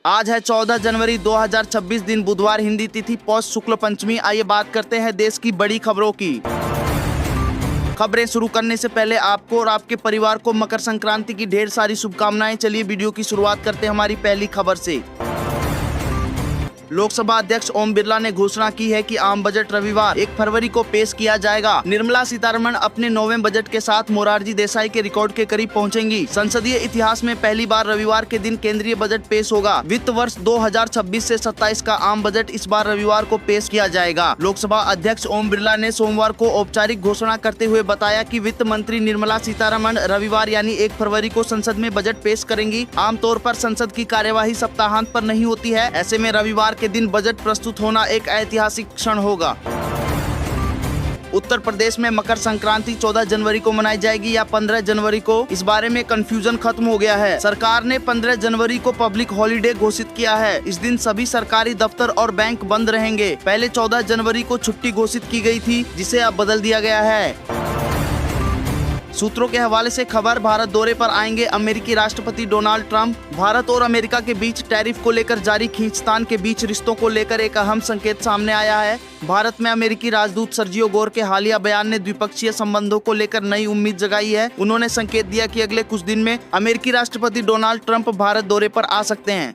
आज है 14 जनवरी 2026 दिन बुधवार, हिंदी तिथि पौष शुक्ल पंचमी। आइए बात करते हैं देश की बड़ी खबरों की। खबरें शुरू करने से पहले आपको और आपके परिवार को मकर संक्रांति की ढेर सारी शुभकामनाएं। चलिए वीडियो की शुरुआत करते हैं हमारी पहली खबर से। लोकसभा अध्यक्ष ओम बिरला ने घोषणा की है कि आम बजट रविवार 1 फरवरी को पेश किया जाएगा। निर्मला सीतारमण अपने 9वें बजट के साथ मोरारजी देसाई के रिकॉर्ड के करीब पहुंचेंगी। संसदीय इतिहास में पहली बार रविवार के दिन केंद्रीय बजट पेश होगा। वित्त वर्ष 2026 से 27 का आम बजट इस बार रविवार को पेश किया जाएगा। लोकसभा अध्यक्ष ओम बिरला ने सोमवार को औपचारिक घोषणा करते हुए बताया कि वित्त मंत्री निर्मला सीतारमण रविवार यानी 1 फरवरी को संसद में बजट पेश करेंगी। आमतौर पर संसद की कार्यवाही सप्ताहांत पर नहीं होती है। ऐसे में रविवार के दिन बजट प्रस्तुत होना एक ऐतिहासिक क्षण होगा। उत्तर प्रदेश में मकर संक्रांति 14 जनवरी को मनाई जाएगी या 15 जनवरी को, इस बारे में कंफ्यूजन खत्म हो गया है। सरकार ने 15 जनवरी को पब्लिक हॉलिडे घोषित किया है। इस दिन सभी सरकारी दफ्तर और बैंक बंद रहेंगे। पहले 14 जनवरी को छुट्टी घोषित की गई थी, जिसे अब बदल दिया गया है। सूत्रों के हवाले से खबर, भारत दौरे पर आएंगे अमेरिकी राष्ट्रपति डोनाल्ड ट्रंप। भारत और अमेरिका के बीच टैरिफ को लेकर जारी खींचतान के बीच रिश्तों को लेकर एक अहम संकेत सामने आया है। भारत में अमेरिकी राजदूत सर्जियो गोर के हालिया बयान ने द्विपक्षीय संबंधों को लेकर नई उम्मीद जगाई है। उन्होंने संकेत दिया कि अगले कुछ दिन में अमेरिकी राष्ट्रपति डोनाल्ड ट्रंप भारत दौरे पर आ सकते हैं।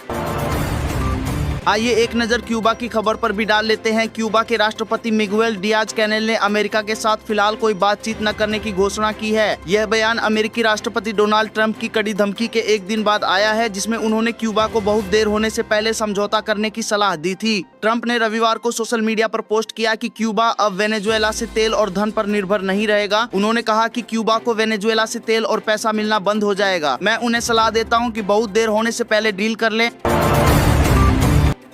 आइए एक नजर क्यूबा की खबर पर भी डाल लेते हैं। क्यूबा के राष्ट्रपति मिगुएल डियाज कैनेल ने अमेरिका के साथ फिलहाल कोई बातचीत न करने की घोषणा की है। यह बयान अमेरिकी राष्ट्रपति डोनाल्ड ट्रंप की कड़ी धमकी के एक दिन बाद आया है, जिसमें उन्होंने क्यूबा को बहुत देर होने से पहले समझौता करने की सलाह दी थी। ट्रंप ने रविवार को सोशल मीडिया पर पोस्ट किया कि क्यूबा अब वेनेजुएला से तेल और धन पर निर्भर नहीं रहेगा। उन्होंने कहा कि क्यूबा को वेनेजुएला से तेल और पैसा मिलना बंद हो जाएगा। मैं उन्हें सलाह देता हूँ कि बहुत देर होने से पहले डील कर लें।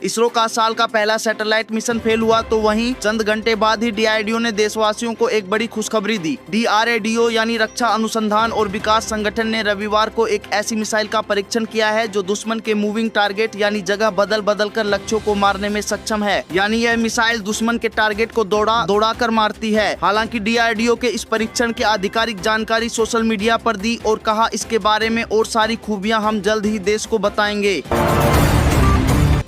इसरो का साल का पहला सैटेलाइट मिशन फेल हुआ, तो वहीं चंद घंटे बाद ही डीआरडीओ ने देशवासियों को एक बड़ी खुशखबरी दी। डीआरडीओ यानी रक्षा अनुसंधान और विकास संगठन ने रविवार को एक ऐसी मिसाइल का परीक्षण किया है जो दुश्मन के मूविंग टारगेट यानी जगह बदल बदल कर लक्ष्यों को मारने में सक्षम है। यानी यह मिसाइल दुश्मन के टारगेट को दौड़ा कर मारती है। हालांकि डीआरडीओ के इस परीक्षण की आधिकारिक जानकारी सोशल मीडिया पर दी और कहा इसके बारे में और सारी खूबियां हम जल्द ही देश को बताएंगे।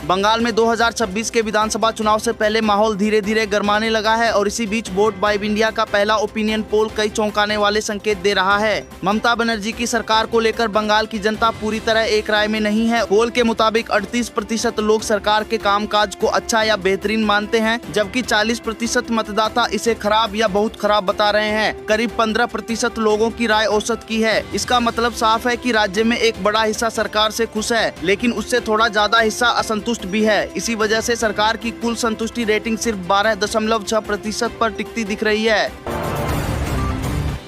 बंगाल में 2026 के विधानसभा चुनाव से पहले माहौल धीरे धीरे गर्माने लगा है और इसी बीच वोट बाय इंडिया का पहला ओपिनियन पोल कई चौंकाने वाले संकेत दे रहा है। ममता बनर्जी की सरकार को लेकर बंगाल की जनता पूरी तरह एक राय में नहीं है। पोल के मुताबिक 38% लोग सरकार के कामकाज को अच्छा या बेहतरीन मानते हैं, जबकि 40% मतदाता इसे खराब या बहुत खराब बता रहे हैं। करीब 15% लोगों की राय औसत की है। इसका मतलब साफ है कि राज्य में एक बड़ा हिस्सा सरकार से खुश है, लेकिन उससे थोड़ा ज्यादा हिस्सा असंतुष्ट भी है। इसी वजह से सरकार की कुल संतुष्टि रेटिंग सिर्फ 12.6% पर टिकती दिख रही है।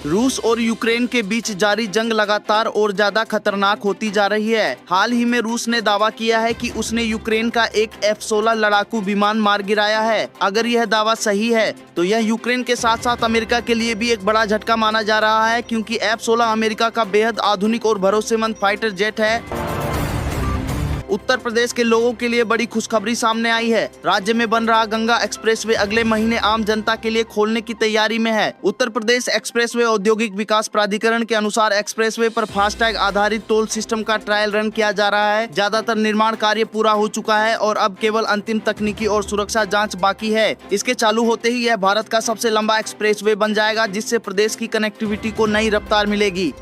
रूस और यूक्रेन के बीच जारी जंग लगातार और ज्यादा खतरनाक होती जा रही है। हाल ही में रूस ने दावा किया है कि उसने यूक्रेन का एक F-16 लड़ाकू विमान मार गिराया है। अगर यह दावा सही है तो यह यूक्रेन के साथ साथ अमेरिका के लिए भी एक बड़ा झटका माना जा रहा है, क्योंकि F-16 अमेरिका का बेहद आधुनिक और भरोसेमंद फाइटर जेट है। उत्तर प्रदेश के लोगों के लिए बड़ी खुशखबरी सामने आई है। राज्य में बन रहा गंगा एक्सप्रेसवे अगले महीने आम जनता के लिए खोलने की तैयारी में है। उत्तर प्रदेश एक्सप्रेसवे औद्योगिक विकास प्राधिकरण के अनुसार एक्सप्रेसवे पर फास्टैग आधारित टोल सिस्टम का ट्रायल रन किया जा रहा है। ज्यादातर निर्माण कार्य पूरा हो चुका है और अब केवल अंतिम तकनीकी और सुरक्षा जाँच बाकी है। इसके चालू होते ही यह भारत का सबसे लंबा एक्सप्रेसवे बन जाएगा, जिससे प्रदेश की कनेक्टिविटी को नई रफ्तार मिलेगी।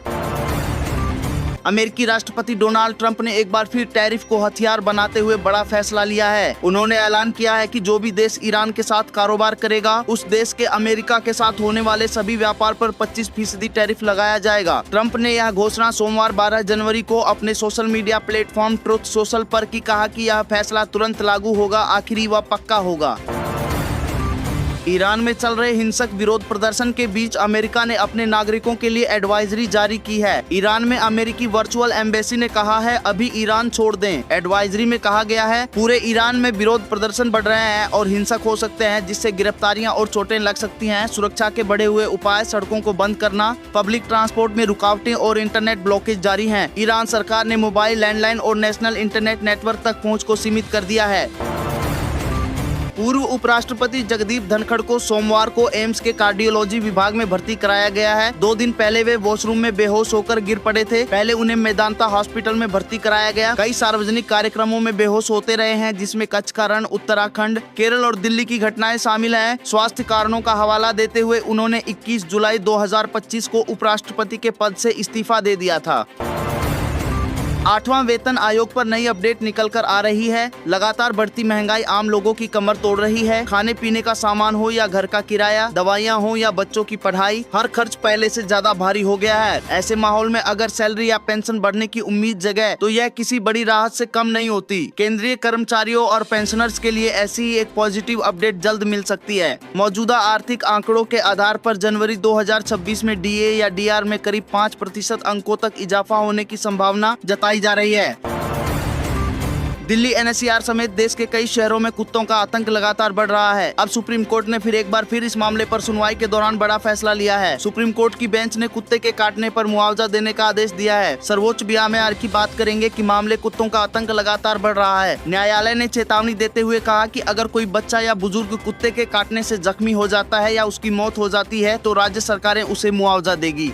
अमेरिकी राष्ट्रपति डोनाल्ड ट्रंप ने एक बार फिर टैरिफ को हथियार बनाते हुए बड़ा फैसला लिया है। उन्होंने ऐलान किया है कि जो भी देश ईरान के साथ कारोबार करेगा, उस देश के अमेरिका के साथ होने वाले सभी व्यापार पर 25% टैरिफ लगाया जाएगा। ट्रंप ने यह घोषणा सोमवार 12 जनवरी को अपने social media platform truth social पर की। कहा कि यह फैसला तुरंत लागू होगा, आखिरी व पक्का होगा। ईरान में चल रहे हिंसक विरोध प्रदर्शन के बीच अमेरिका ने अपने नागरिकों के लिए एडवाइजरी जारी की है। ईरान में अमेरिकी वर्चुअल एम्बेसी ने कहा है अभी ईरान छोड़ दें। एडवाइजरी में कहा गया है पूरे ईरान में विरोध प्रदर्शन बढ़ रहे हैं और हिंसक हो सकते हैं, जिससे गिरफ्तारियां और चोटें लग सकती हैं। सुरक्षा के बढ़े हुए उपाय, सड़कों को बंद करना, पब्लिक ट्रांसपोर्ट में रुकावटें और इंटरनेट ब्लॉकेज जारी हैं। ईरान सरकार ने मोबाइल, लैंडलाइन और नेशनल इंटरनेट नेटवर्क तक पहुँच को सीमित कर दिया है। पूर्व उपराष्ट्रपति जगदीप धनखड़ को सोमवार को एम्स के कार्डियोलॉजी विभाग में भर्ती कराया गया है। 2 दिन पहले वे वॉशरूम में बेहोश होकर गिर पड़े थे। पहले उन्हें मेदांता हॉस्पिटल में भर्ती कराया गया। कई सार्वजनिक कार्यक्रमों में बेहोश होते रहे हैं, जिसमें कच्छ का रण, उत्तराखंड, केरल और दिल्ली की घटनाएं शामिल हैं। स्वास्थ्य कारणों का हवाला देते हुए उन्होंने 21 जुलाई 2025 को उपराष्ट्रपति के पद से इस्तीफा दे दिया था। 8वां वेतन आयोग पर नई अपडेट निकल कर आ रही है। लगातार बढ़ती महंगाई आम लोगों की कमर तोड़ रही है। खाने पीने का सामान हो या घर का किराया, दवाइयां हो या बच्चों की पढ़ाई, हर खर्च पहले से ज्यादा भारी हो गया है। ऐसे माहौल में अगर सैलरी या पेंशन बढ़ने की उम्मीद जगे तो यह किसी बड़ी राहत से कम नहीं होती। केंद्रीय कर्मचारियों और पेंशनर्स के लिए ऐसी ही एक पॉजिटिव अपडेट जल्द मिल सकती है। मौजूदा आर्थिक आंकड़ों के आधार पर जनवरी 2026 में DA या DR में करीब 5% अंकों तक इजाफा होने की संभावना जताई जा रही है। दिल्ली NCR समेत देश के कई शहरों में कुत्तों का आतंक लगातार बढ़ रहा है। अब सुप्रीम कोर्ट ने फिर एक बार इस मामले पर सुनवाई के दौरान बड़ा फैसला लिया है। सुप्रीम कोर्ट की बेंच ने कुत्ते के काटने पर मुआवजा देने का आदेश दिया है। सर्वोच्च न्यायालय की बात करेंगे कि मामले कुत्तों का आतंक लगातार बढ़ रहा है। न्यायालय ने चेतावनी देते हुए कहा कि अगर कोई बच्चा या बुजुर्ग कुत्ते के काटने से जख्मी हो जाता है या उसकी मौत हो जाती है तो राज्य सरकारें उसे मुआवजा देगी।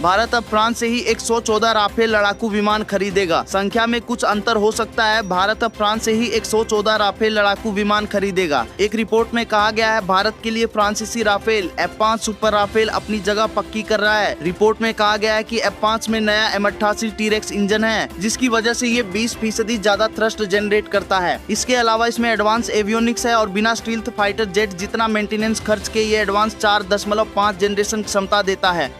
भारत अब फ्रांस से ही 114 राफेल लड़ाकू विमान खरीदेगा। संख्या में कुछ अंतर हो सकता है। भारत अब फ्रांस से ही 114 राफेल लड़ाकू विमान खरीदेगा। एक रिपोर्ट में कहा गया है भारत के लिए फ्रांसीसी राफेल F5 सुपर राफेल अपनी जगह पक्की कर रहा है। रिपोर्ट में कहा गया है कि F5 में नया M88 T-Rex इंजन है, जिसकी वजह से ये 20% ज्यादा थ्रस्ट जनरेट करता है। इसके अलावा इसमें एडवांस एवियोनिक्स है और बिना स्टील्थ फाइटर जेट जितना मेंटेनेंस खर्च के ये एडवांस 4.5 जनरेशन क्षमता देता है।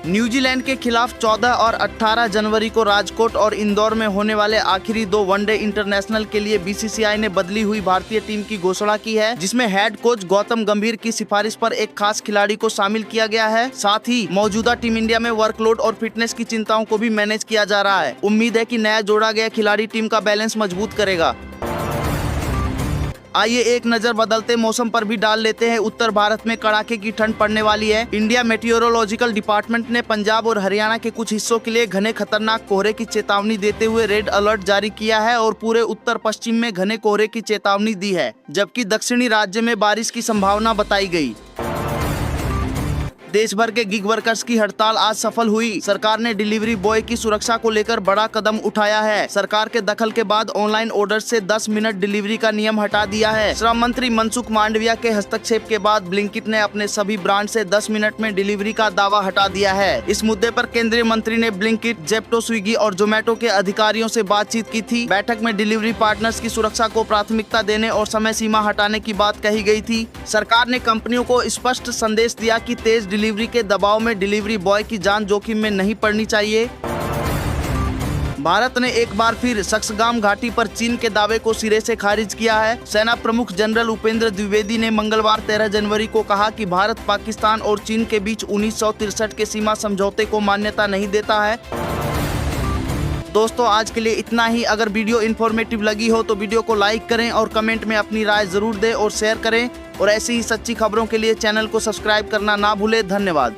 न्यूजीलैंड के खिलाफ 14 और 18 जनवरी को राजकोट और इंदौर में होने वाले आखिरी 2 वनडे इंटरनेशनल के लिए BCCI ने बदली हुई भारतीय टीम की घोषणा की है, जिसमें हेड कोच गौतम गंभीर की सिफारिश पर एक खास खिलाड़ी को शामिल किया गया है। साथ ही मौजूदा टीम इंडिया में वर्कलोड और फिटनेस की चिंताओं को भी मैनेज किया जा रहा है। उम्मीद है कि नया जोड़ा गया खिलाड़ी टीम का बैलेंस मजबूत करेगा। आइए एक नजर बदलते मौसम पर भी डाल लेते हैं। उत्तर भारत में कड़ाके की ठंड पड़ने वाली है। इंडिया मेटीरियोलॉजिकल डिपार्टमेंट ने पंजाब और हरियाणा के कुछ हिस्सों के लिए घने खतरनाक कोहरे की चेतावनी देते हुए रेड अलर्ट जारी किया है और पूरे उत्तर पश्चिम में घने कोहरे की चेतावनी दी है, जबकि दक्षिणी राज्य में बारिश की संभावना बताई गई। देश भर के गिग वर्कर्स की हड़ताल आज सफल हुई। सरकार ने डिलीवरी बॉय की सुरक्षा को लेकर बड़ा कदम उठाया है। सरकार के दखल के बाद ऑनलाइन ऑर्डर से 10 मिनट डिलीवरी का नियम हटा दिया है। श्रम मंत्री मनसुख मांडविया के हस्तक्षेप के बाद ब्लिंकिट ने अपने सभी ब्रांड से 10 मिनट में डिलीवरी का दावा हटा दिया है। इस मुद्दे पर केंद्रीय मंत्री ने ब्लिंकिट, जेप्टो, स्विगी और जोमेटो के अधिकारियों से बातचीत की थी। बैठक में डिलीवरी पार्टनर्स की सुरक्षा को प्राथमिकता देने और समय सीमा हटाने की बात कही गई थी। सरकार ने कंपनियों को स्पष्ट संदेश दिया कि तेज डिलीवरी के दबाव में डिलीवरी बॉय की जान जोखिम में नहीं पड़नी चाहिए। भारत ने एक बार फिर सक्सगाम घाटी पर चीन के दावे को सिरे से खारिज किया है। सेना प्रमुख जनरल उपेंद्र द्विवेदी ने मंगलवार 13 जनवरी को कहा कि भारत पाकिस्तान और चीन के बीच 1963 के सीमा समझौते को मान्यता नहीं देता है। दोस्तों, आज के लिए इतना ही। अगर वीडियो इन्फॉर्मेटिव लगी हो तो वीडियो को लाइक करें और कमेंट में अपनी राय जरूर दें और शेयर करें। और ऐसी ही सच्ची खबरों के लिए चैनल को सब्सक्राइब करना ना भूलें। धन्यवाद।